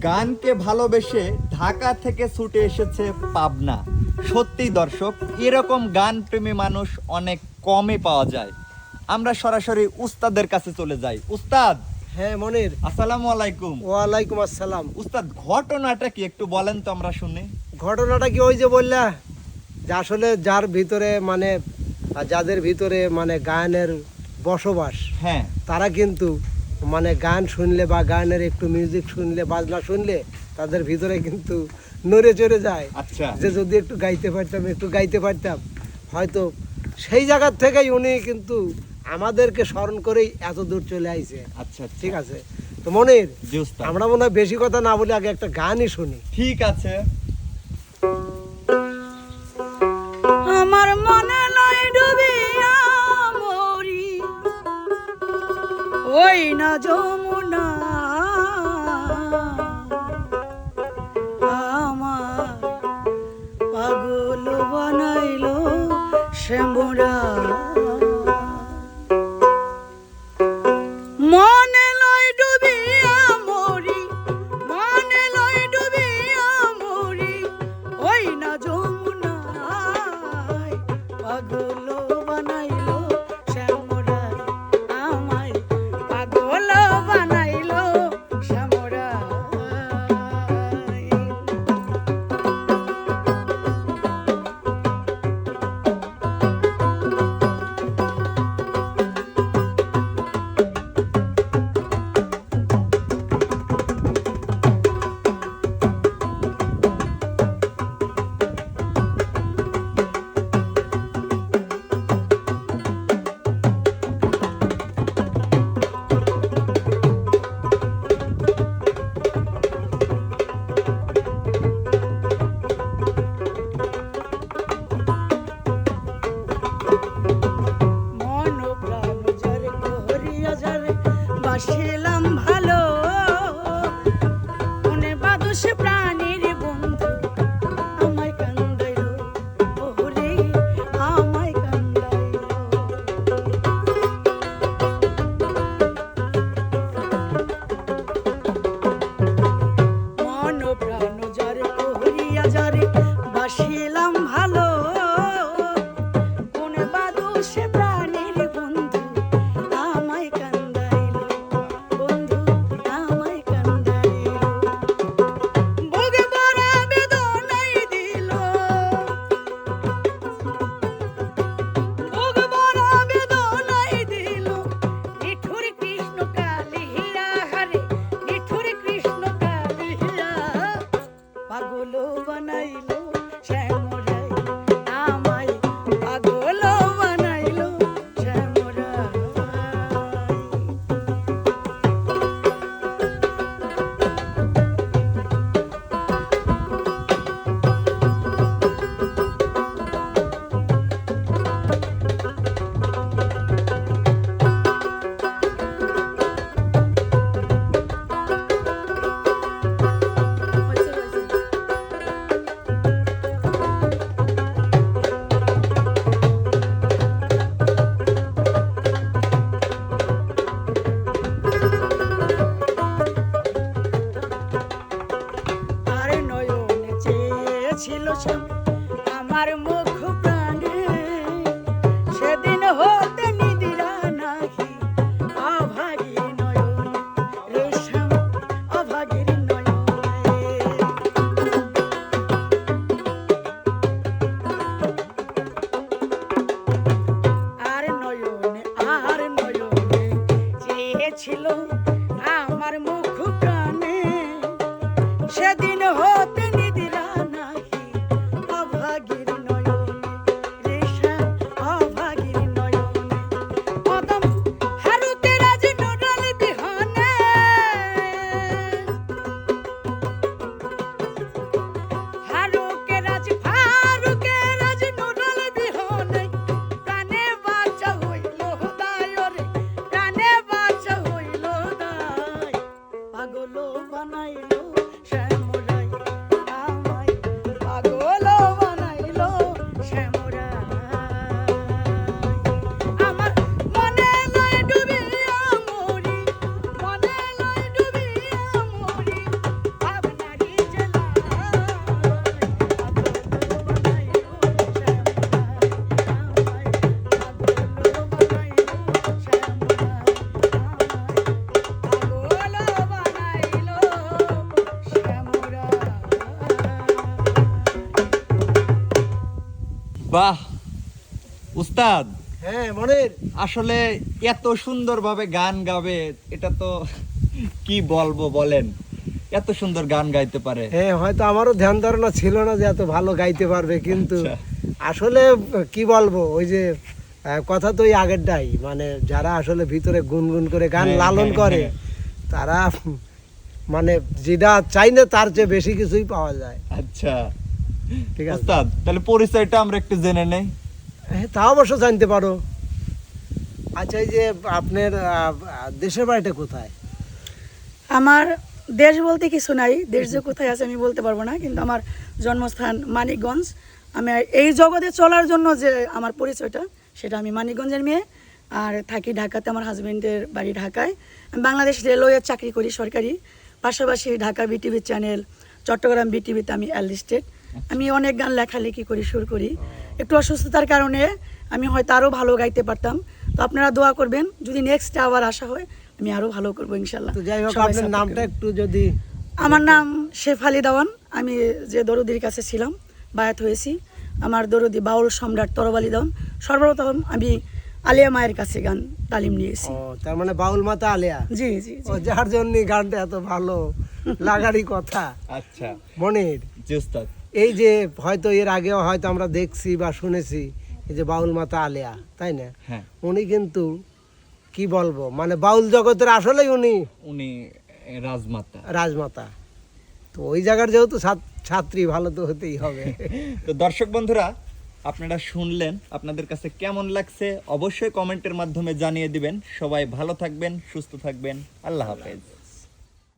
গানকে ভালোবেসে ঢাকা থেকে ছুটে এসেছে পাবনা। সত্যি দর্শক, এরকম গান প্রেমী মানুষ অনেক কমই পাওয়া যায়। আমরা সরাসরি উস্তাদের কাছে চলে যাই। উস্তাদ। হ্যাঁ মনির, আসসালামু আলাইকুম। ওয়ালাইকুম আসসালাম। উস্তাদ, ঘটনাটা কি একটু বলেন তো আমরা শুনি। ঘটনাটা কি ওই যে বললা যে আসলে যার ভিতরে মানে যাদের ভিতরে মানে গানের বসবাস, হ্যাঁ, তারা কিন্তু মানে গান শুনলে বা গানের একটু মিউজিক শুনলে, বাজনা শুনলে তাদের ভিতরে কিন্তু নড়ে চড়ে যায়। আচ্ছা, যে যদি একটু গাইতে পারতাম হয়তো সেই জায়গার থেকেই উনি কিন্তু আমাদেরকে স্মরণ করেই এত দূর চলে আইছে। আচ্ছা, ঠিক আছে তো মনির, জি উস্তাদ। আমরা মনে হয় বেশি কথা না বলে আগে একটা গানই শুনি। ঠিক আছে। আমার মনে নয় ডুবিয়া মরি ওই না যমুনা, আমার পাগল বানাইলো শ্যামরা। মনে লয় ডুবিয়া মরি, মনে লয় ডুবিয়া মরি ওই না যমুনায়, পাগল বানাইলো শ্যামরা, আমায় পাগল বানাইলো শ্যামরা। বাসিলাম ভালো মনে বাদুষ প্রাণীর বন্ধু, আমায় কান্দাইলো ওরে, আমায় কান্দাইলো। মন প্রাণ যার করিয়া যারে বাসিলাম ভালো মনে বাদুষ প্রাণীর বন্ধু, আমায় কান্দাইলো বন্ধু, আমায় কান্দাইলো। বুক ভরা বেদনাই দিল, বুক ভরা বেদনাই দিল, নিঠুর কৃষ্ণ কালিয়া হারে, নিঠুর কৃষ্ণ কালিয়া, পাগল বানাইলো শ্যামরাই, আমায় পাগল বানাইলো শ্যামরাই। আর নয়নে চেয়েছিল শ্যাম আমার মুখ প্রাণে, সেদিন হতে নিদিরা নাহি অভাগী নয়নে রে শ্যাম, অভাগীর নয়নে। আর নয়নে চেয়েছিল আমার মুখ প্রাণে, সেদিন হতে নিদিরা নাহি অভাগীর নয়নে রে শ্যাম, অভাগীর নয়নে। কদম হারুতে রাজ নুরাল বিহনে, ফারুকে রাজ নুরাল বিহনে, প্রাণে বাঁচা হইল দায় রে, প্রাণে বাঁচা হইল দায়, পাগল বানাইলো শ্যামরাই, বাহ উস্তাদ, হ্যাঁ মনের, আসলে এত সুন্দরভাবে গান গাবে, এটা তো কি বলবো বলেন, এত সুন্দর গান গাইতে পারে। হ্যাঁ হয়তো আমারও ধ্যান ধারণা ছিল না যে এত ভালো গাইতে পারবে, কিন্তু আচ্ছা। আসলে কি বলবো, ওই যে কথা তো ওই আগেরটাই, মানে যারা আসলে ভিতরে গুনগুন করে গান হ্যাঁ, লালন হ্যাঁ, করে হ্যাঁ। তারা মানে যেটা চাই না তার চেয়ে বেশি কিছুই পাওয়া যায়। আচ্ছা ঠিক আছে, উস্তাদ, তাহলে পরিচয়টা আমরা একটু জেনে নেই। হ্যাঁ তা অবশ্য জানতে পারো। আচ্ছা এই যে আপনার দেশের বাড়িটা কোথায়? আমার দেশ বলতে কিছু নাই, দেশ যে কোথায় আছে আমি বলতে পারবো না, কিন্তু আমার জন্মস্থান মানিকগঞ্জ। আমি এই জগতে চলার জন্য যে আমার পরিচয়টা, সেটা আমি মানিকগঞ্জের মেয়ে, আর থাকি ঢাকাতে, আমার হাজবেন্ডের বাড়ি ঢাকায়। আমি বাংলাদেশ রেলওয়ে চাকরি করি সরকারি, পাশাপাশি ঢাকা বিটিভি চ্যানেল, চট্টগ্রাম বিটিভিতে আমি অ্যালিস্টেড। আমি অনেক গান লেখালেখি করি, সুর করি। একটু অসুস্থতার কারণে আমি হয়তো আরও ভালো গাইতে পারতাম, তো আপনারা দোয়া করবেন, যদি নেক্সট আবার আসা হয় আমি আরও ভালো করবো ইনশাল্লাহ। তো যাই হোক সবাই আপনার support নামটা করবেন। একটু যদি। আমার নাম শেফালি দেওয়ান। আমি যে দরদির কাছে ছিলাম, বায়াত হয়েছি। আমার দরদি বাউল সম্রাট তরবালি দেওয়ান। সর্বপ্রথম আমি আলিয়া মায়ের কাছে গান তালিম নিয়েছি। ও তার মানে বাউল মাতা আলিয়া, জি জি ও জি। যার জন্য গানটা এত ভালো লাগারই কথা। আচ্ছা মনের, জি উস্তাদ। এই যে হয়তো এর আগেও হয়তো আমরা দেখছি বা শুনেছি এই যে বাউল মাতা আলিয়া, তাই না? হ্যাঁ, উনি কিন্তু কি বলবো, মানে বাউল জগতের আসলেই উনি উনি রাজমাতা। রাজমাতা। তো ওই জায়গার যেহেতু ছাত্রী, ভালো তো হতেই হবে। তো দর্শক বন্ধুরা, আপনারা শুনলেন, আপনাদের কাছে কেমন লাগছে অবশ্যই কমেন্টের মাধ্যমে জানিয়ে দিবেন। সবাই ভালো থাকবেন, সুস্থ থাকবেন, আল্লাহ হাফেজ।